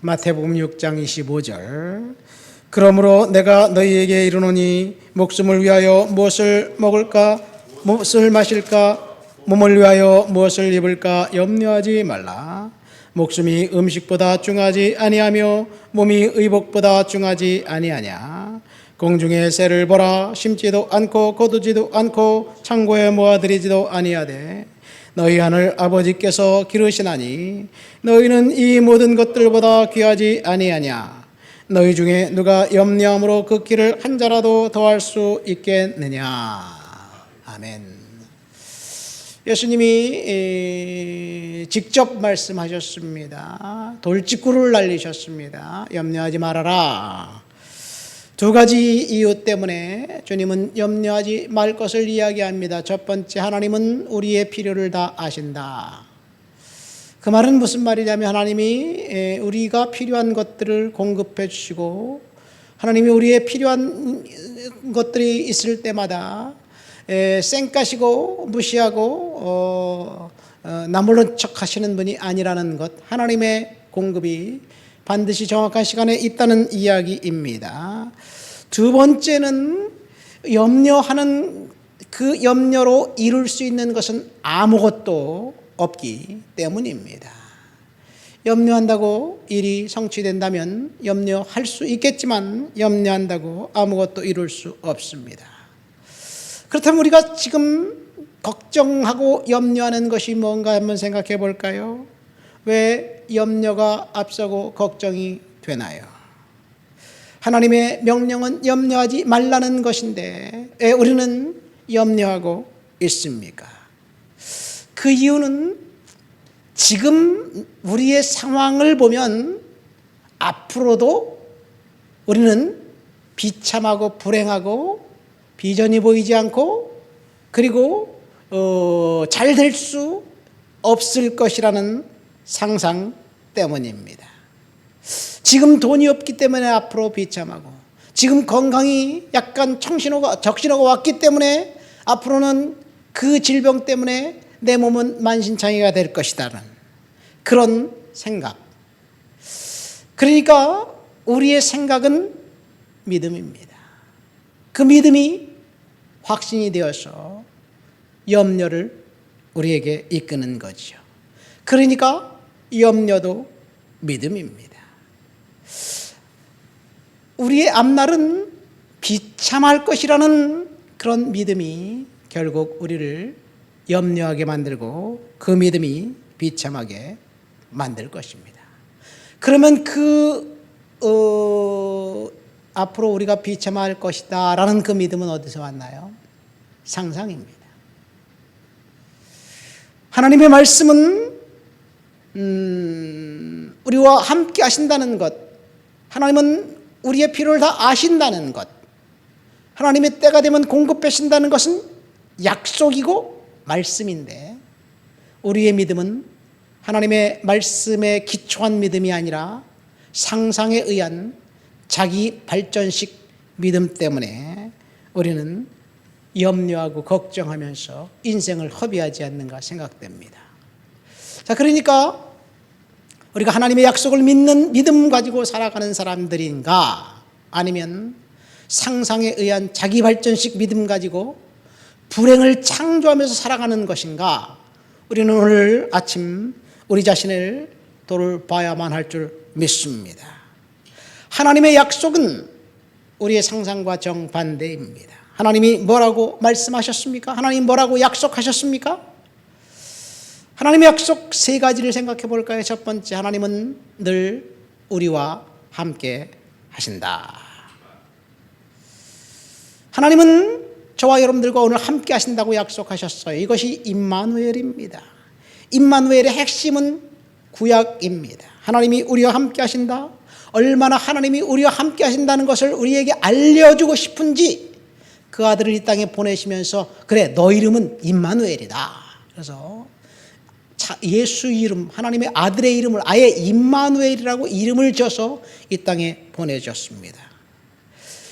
마태복음 6장 25절. 그러므로 내가 너희에게 이르노니 목숨을 위하여 무엇을 먹을까 무엇을 마실까 몸을 위하여 무엇을 입을까 염려하지 말라. 목숨이 음식보다 중하지 아니하며 몸이 의복보다 중하지 아니하냐. 공중의 새를 보라. 심지도 않고 거두지도 않고 창고에 모아들이지도 아니하되 너희 하늘 아버지께서 기르시나니 너희는 이 모든 것들보다 귀하지 아니하냐. 너희 중에 누가 염려함으로 그 길을 한 자라도 더할 수 있겠느냐. 아멘. 예수님이 직접 말씀하셨습니다. 돌직구를 날리셨습니다. 염려하지 말아라. 두 가지 이유 때문에 주님은 염려하지 말 것을 이야기합니다. 첫 번째, 하나님은 우리의 필요를 다 아신다. 그 말은 무슨 말이냐면 하나님이 우리가 필요한 것들을 공급해 주시고 하나님이 우리의 필요한 것들이 있을 때마다 쌩까시고 무시하고 나몰른 척 하시는 분이 아니라는 것, 하나님의 공급이 반드시 정확한 시간에 있다는 이야기입니다. 두 번째는 염려하는 그 염려로 이룰 수 있는 것은 아무것도 없기 때문입니다. 염려한다고 일이 성취된다면 염려할 수 있겠지만 염려한다고 아무것도 이룰 수 없습니다. 그렇다면 우리가 지금 걱정하고 염려하는 것이 뭔가 한번 생각해 볼까요? 왜 염려가 앞서고 걱정이 되나요? 하나님의 명령은 염려하지 말라는 것인데 왜 우리는 염려하고 있습니까? 그 이유는 지금 우리의 상황을 보면 앞으로도 우리는 비참하고 불행하고 비전이 보이지 않고 그리고 잘 될 수 없을 것이라는 상상 때문입니다. 지금 돈이 없기 때문에 앞으로 비참하고 지금 건강이 약간 적신호가 왔기 때문에 앞으로는 그 질병 때문에 내 몸은 만신창이가 될 것이다라는 그런 생각. 그러니까 우리의 생각은 믿음입니다. 그 믿음이 확신이 되어서 염려를 우리에게 이끄는 거죠. 그러니까 염려도 믿음입니다. 우리의 앞날은 비참할 것이라는 그런 믿음이 결국 우리를 염려하게 만들고 그 믿음이 비참하게 만들 것입니다. 그러면 앞으로 우리가 비참할 것이다 라는 그 믿음은 어디서 왔나요? 상상입니다. 하나님의 말씀은 우리와 함께 하신다는 것, 하나님은 우리의 필요를 다 아신다는 것, 하나님의 때가 되면 공급해 주신다는 것은 약속이고 말씀인데 우리의 믿음은 하나님의 말씀에 기초한 믿음이 아니라 상상에 의한 자기 발전식 믿음 때문에 우리는 염려하고 걱정하면서 인생을 허비하지 않는가 생각됩니다. 자, 그러니까 우리가 하나님의 약속을 믿는 믿음 가지고 살아가는 사람들인가 아니면 상상에 의한 자기 발전식 믿음 가지고 불행을 창조하면서 살아가는 것인가, 우리는 오늘 아침 우리 자신을 돌아봐야만 할 줄 믿습니다. 하나님의 약속은 우리의 상상과 정반대입니다. 하나님이 뭐라고 말씀하셨습니까? 하나님 뭐라고 약속하셨습니까? 하나님의 약속 세 가지를 생각해 볼까요? 첫 번째, 하나님은 늘 우리와 함께 하신다. 하나님은 저와 여러분들과 오늘 함께 하신다고 약속하셨어요. 이것이 임마누엘입니다. 임마누엘의 핵심은 구약입니다. 하나님이 우리와 함께 하신다. 얼마나 하나님이 우리와 함께 하신다는 것을 우리에게 알려주고 싶은지 그 아들을 이 땅에 보내시면서 그래, 너 이름은 임마누엘이다. 그래서 예수 이름, 하나님의 아들의 이름을 아예 임마누엘이라고 이름을 줘서 이 땅에 보내줬습니다.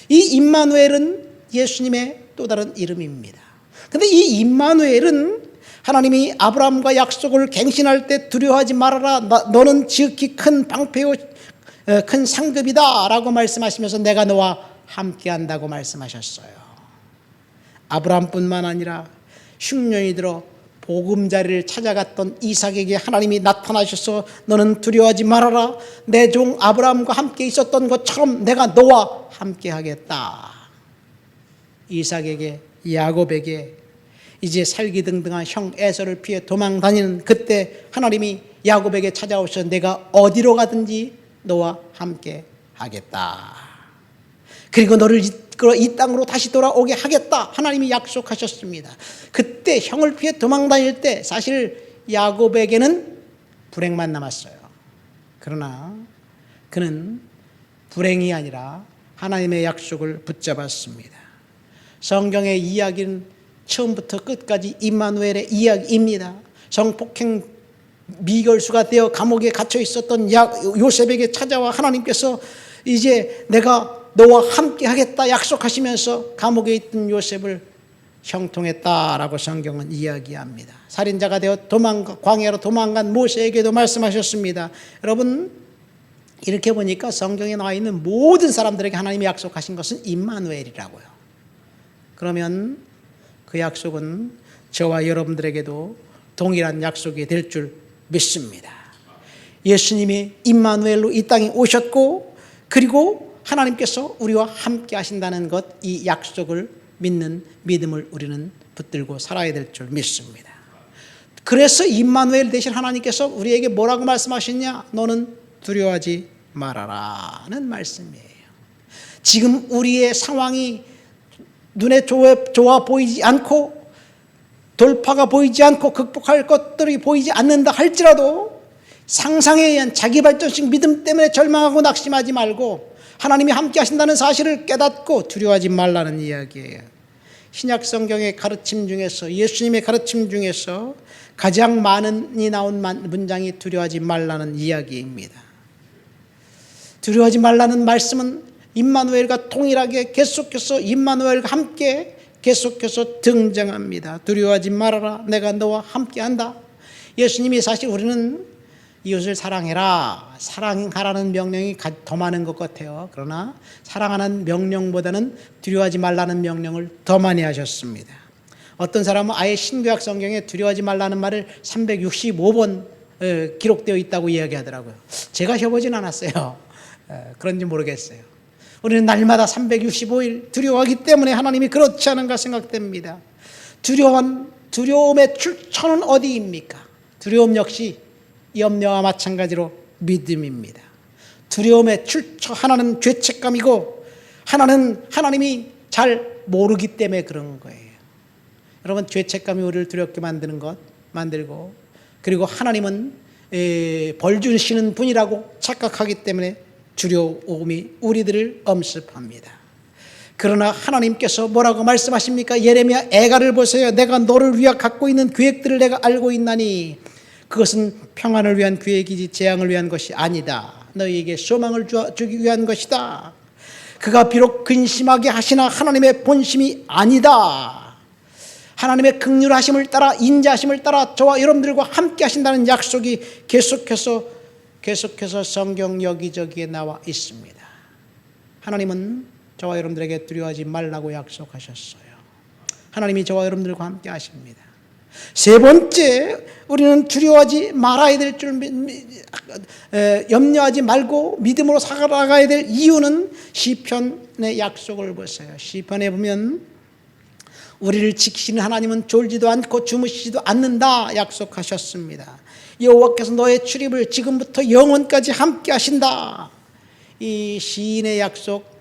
이 임마누엘은 예수님의 또 다른 이름입니다. 그런데 이 임마누엘은 하나님이 아브라함과 약속을 갱신할 때 두려워하지 말아라. 너는 지극히 큰 방패요 큰 상급이다 라고 말씀하시면서 내가 너와 함께한다고 말씀하셨어요. 아브라함뿐만 아니라 흉년이 들어 보금자리를 찾아갔던 이삭에게 하나님이 나타나셔서 너는 두려워하지 말아라, 내 종 아브라함과 함께 있었던 것처럼 내가 너와 함께 하겠다. 이삭에게, 야곱에게 이제 살기등등한 형 에서를 피해 도망다니는 그때 하나님이 야곱에게 찾아오셔서 내가 어디로 가든지 너와 함께 하겠다. 그리고 너를 이끌어 이 땅으로 다시 돌아오게 하겠다. 하나님이 약속하셨습니다. 그때 형을 피해 도망다닐 때 사실 야곱에게는 불행만 남았어요. 그러나 그는 불행이 아니라 하나님의 약속을 붙잡았습니다. 성경의 이야기는 처음부터 끝까지 임마누엘의 이야기입니다. 성폭행 미결수가 되어 감옥에 갇혀 있었던 요셉에게 찾아와 하나님께서 이제 내가 너와 함께 하겠다 약속하시면서 감옥에 있던 요셉을 형통했다라고 성경은 이야기합니다. 살인자가 되어 광야로 도망간 모세에게도 말씀하셨습니다. 여러분, 이렇게 보니까 성경에 나와 있는 모든 사람들에게 하나님이 약속하신 것은 임마누엘이라고요. 그러면 그 약속은 저와 여러분들에게도 동일한 약속이 될 줄 믿습니다. 예수님이 임마누엘로 이 땅에 오셨고 그리고 하나님께서 우리와 함께 하신다는 것, 이 약속을 믿는 믿음을 우리는 붙들고 살아야 될 줄 믿습니다. 그래서 임마누엘 대신 하나님께서 우리에게 뭐라고 말씀하셨냐? 너는 두려워하지 말아라는 말씀이에요. 지금 우리의 상황이 눈에 좋아 보이지 않고 돌파가 보이지 않고 극복할 것들이 보이지 않는다 할지라도 상상에 의한 자기 발전식 믿음 때문에 절망하고 낙심하지 말고 하나님이 함께 하신다는 사실을 깨닫고 두려워하지 말라는 이야기예요. 신약 성경의 가르침 중에서, 예수님의 가르침 중에서 가장 많이 나온 문장이 두려워하지 말라는 이야기입니다. 두려워하지 말라는 말씀은 임마누엘과 동일하게 계속해서 임마누엘과 함께 계속해서 등장합니다. 두려워하지 말아라, 내가 너와 함께한다. 예수님이 사실 우리는 이웃을 사랑해라, 사랑하라는 명령이 더 많은 것 같아요. 그러나 사랑하는 명령보다는 두려워하지 말라는 명령을 더 많이 하셨습니다. 어떤 사람은 아예 신구약 성경에 두려워하지 말라는 말을 365번 기록되어 있다고 이야기하더라고요. 제가 해보진 않았어요. 그런지 모르겠어요. 우리는 날마다 365일 두려워하기 때문에 하나님이 그렇지 않은가 생각됩니다. 두려움의 출처는 어디입니까? 두려움 역시 염려와 마찬가지로 믿음입니다. 두려움의 출처 하나는 죄책감이고 하나는 하나님이 잘 모르기 때문에 그런 거예요. 여러분, 죄책감이 우리를 두렵게 만들고 그리고 하나님은 벌 주시는 분이라고 착각하기 때문에 두려움이 우리들을 엄습합니다. 그러나 하나님께서 뭐라고 말씀하십니까? 예레미야 애가를 보세요. 내가 너를 위하여 갖고 있는 계획들을 내가 알고 있나니 그것은 평안을 위한 계획이지 재앙을 위한 것이 아니다. 너희에게 소망을 주기 위한 것이다. 그가 비록 근심하게 하시나 하나님의 본심이 아니다. 하나님의 긍휼하심을 따라 인자하심을 따라 저와 여러분들과 함께 하신다는 약속이 계속해서 성경 여기저기에 나와 있습니다. 하나님은 저와 여러분들에게 두려워하지 말라고 약속하셨어요. 하나님이 저와 여러분들과 함께 하십니다. 세 번째, 우리는 두려워하지 말아야 될 줄, 염려하지 말고 믿음으로 살아가야 될 이유는 시편의 약속을 보세요. 시편에 보면 우리를 지키시는 하나님은 졸지도 않고 주무시지도 않는다 약속하셨습니다. 여호와께서 너의 출입을 지금부터 영원까지 함께 하신다. 이 시인의 약속,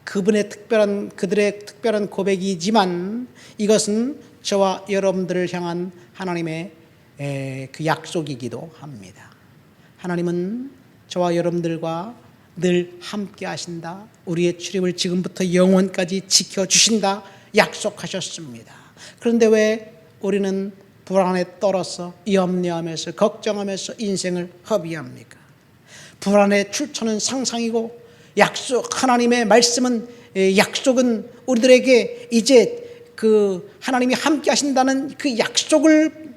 그들의 특별한 고백이지만 이것은 저와 여러분들을 향한 하나님의 그 약속이기도 합니다. 하나님은 저와 여러분들과 늘 함께 하신다. 우리의 출입을 지금부터 영원까지 지켜주신다 약속하셨습니다. 그런데 왜 우리는 불안에 떨어서 염려하면서 걱정하면서 인생을 허비합니까? 불안의 출처는 상상이고 하나님의 말씀은, 약속은 우리들에게 이제 그 하나님이 함께 하신다는 그 약속을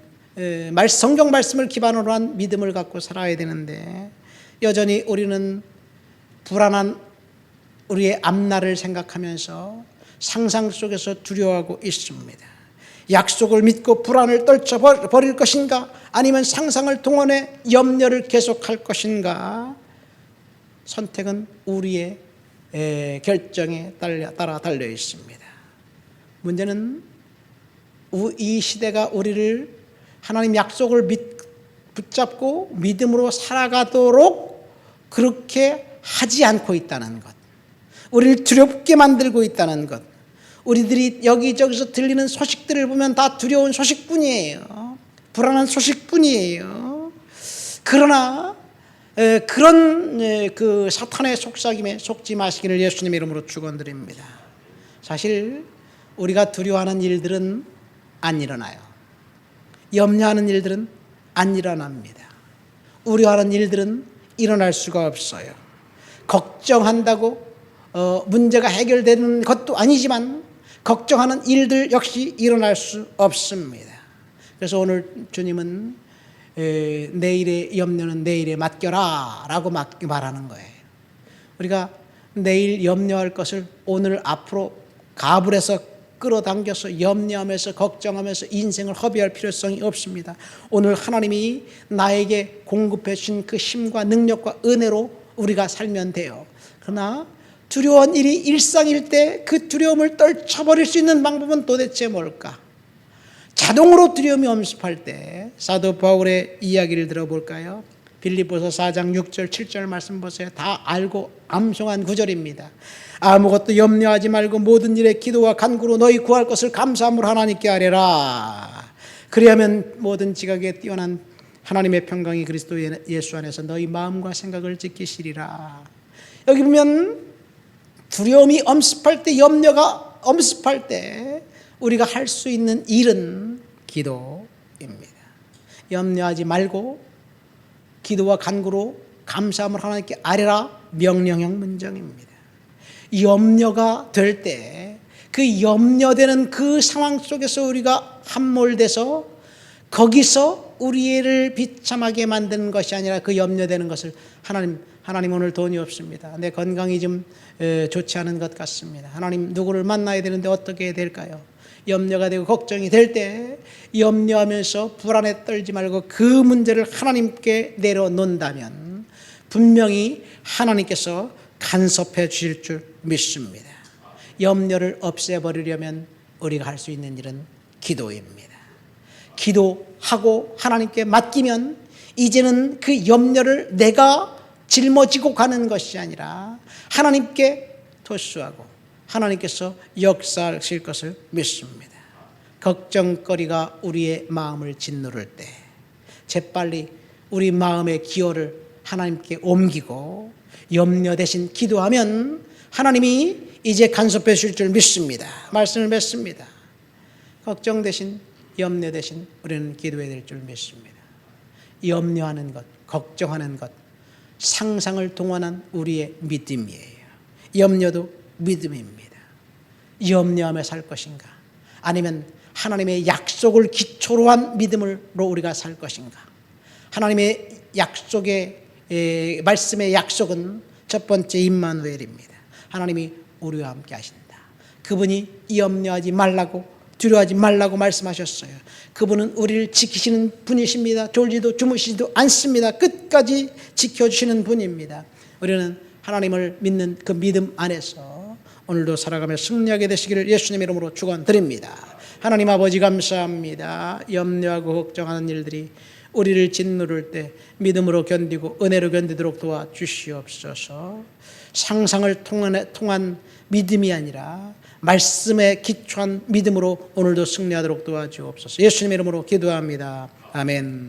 성경 말씀을 기반으로 한 믿음을 갖고 살아야 되는데 여전히 우리는 불안한 우리의 앞날을 생각하면서 상상 속에서 두려워하고 있습니다. 약속을 믿고 불안을 떨쳐버릴 것인가, 아니면 상상을 동원해 염려를 계속할 것인가. 선택은 우리의 결정에 따라 달려 있습니다. 문제는 이 시대가 우리를 하나님 약속을 붙잡고 믿음으로 살아가도록 그렇게 하지 않고 있다는 것, 우리를 두렵게 만들고 있다는 것. 우리들이 여기저기서 들리는 소식들을 보면 다 두려운 소식뿐이에요. 불안한 소식뿐이에요. 그러나 그런 그 사탄의 속삭임에 속지 마시기를 예수님 이름으로 축원드립니다. 사실 우리가 두려워하는 일들은 안 일어나요. 염려하는 일들은 안 일어납니다. 우려하는 일들은 일어날 수가 없어요. 걱정한다고 문제가 해결되는 것도 아니지만 걱정하는 일들 역시 일어날 수 없습니다. 그래서 오늘 주님은 내일의 염려는 내일에 맡겨라 라고 말하는 거예요. 우리가 내일 염려할 것을 오늘 앞으로 가불해서 끌어당겨서 염려하면서 걱정하면서 인생을 허비할 필요성이 없습니다. 오늘 하나님이 나에게 공급해 주신 그 힘과 능력과 은혜로 우리가 살면 돼요. 그러나 두려운 일이 일상일 때 그 두려움을 떨쳐버릴 수 있는 방법은 도대체 뭘까? 자동으로 두려움이 엄습할 때 사도 바울의 이야기를 들어볼까요? 빌립보서 4장 6절 7절 말씀 보세요. 다 알고 암송한 구절입니다. 아무것도 염려하지 말고 모든 일에 기도와 간구로 너희 구할 것을 감사함으로 하나님께 아뢰라. 그리하면 모든 지각에 뛰어난 하나님의 평강이 그리스도 예수 안에서 너희 마음과 생각을 지키시리라. 여기 보면 두려움이 엄습할 때, 염려가 엄습할 때 우리가 할 수 있는 일은 기도입니다. 염려하지 말고 기도와 간구로 감사함을 하나님께 아뢰라. 명령형 문장입니다. 염려가 될 때 그 염려되는 그 상황 속에서 우리가 함몰돼서 거기서 우리를 비참하게 만드는 것이 아니라 그 염려되는 것을 하나님 오늘 돈이 없습니다. 내 건강이 좀 좋지 않은 것 같습니다. 하나님 누구를 만나야 되는데 어떻게 해야 될까요? 염려가 되고 걱정이 될 때 염려하면서 불안에 떨지 말고 그 문제를 하나님께 내려놓는다면 분명히 하나님께서 간섭해 주실 줄 믿습니다. 염려를 없애버리려면 우리가 할 수 있는 일은 기도입니다. 기도하고 하나님께 맡기면 이제는 그 염려를 내가 짊어지고 가는 것이 아니라 하나님께 토스하고 하나님께서 역사하실 것을 믿습니다. 걱정거리가 우리의 마음을 짓누를 때 재빨리 우리 마음의 기호를 하나님께 옮기고 염려 대신 기도하면 하나님이 이제 간섭해 주실 줄 믿습니다. 말씀을 맺습니다. 걱정 대신 염려 대신 우리는 기도해야 될 줄 믿습니다. 염려하는 것, 걱정하는 것, 상상을 동원한 우리의 믿음이에요. 염려도 믿음입니다. 염려하며 살 것인가? 아니면 하나님의 약속을 기초로 한 믿음으로 우리가 살 것인가? 하나님의 약속의 말씀의 약속은 첫 번째 임마누엘입니다. 하나님이 우리와 함께 하신다. 그분이 염려하지 말라고, 두려워하지 말라고 말씀하셨어요. 그분은 우리를 지키시는 분이십니다. 졸지도 주무시지도 않습니다. 끝까지 지켜주시는 분입니다. 우리는 하나님을 믿는 그 믿음 안에서 오늘도 살아가며 승리하게 되시기를 예수님 이름으로 축원드립니다. 하나님 아버지 감사합니다. 염려하고 걱정하는 일들이 우리를 짓누를 때 믿음으로 견디고 은혜로 견디도록 도와주시옵소서. 상상을 통한 믿음이 아니라 말씀에 기초한 믿음으로 오늘도 승리하도록 도와주옵소서. 예수님 이름으로 기도합니다. 아멘.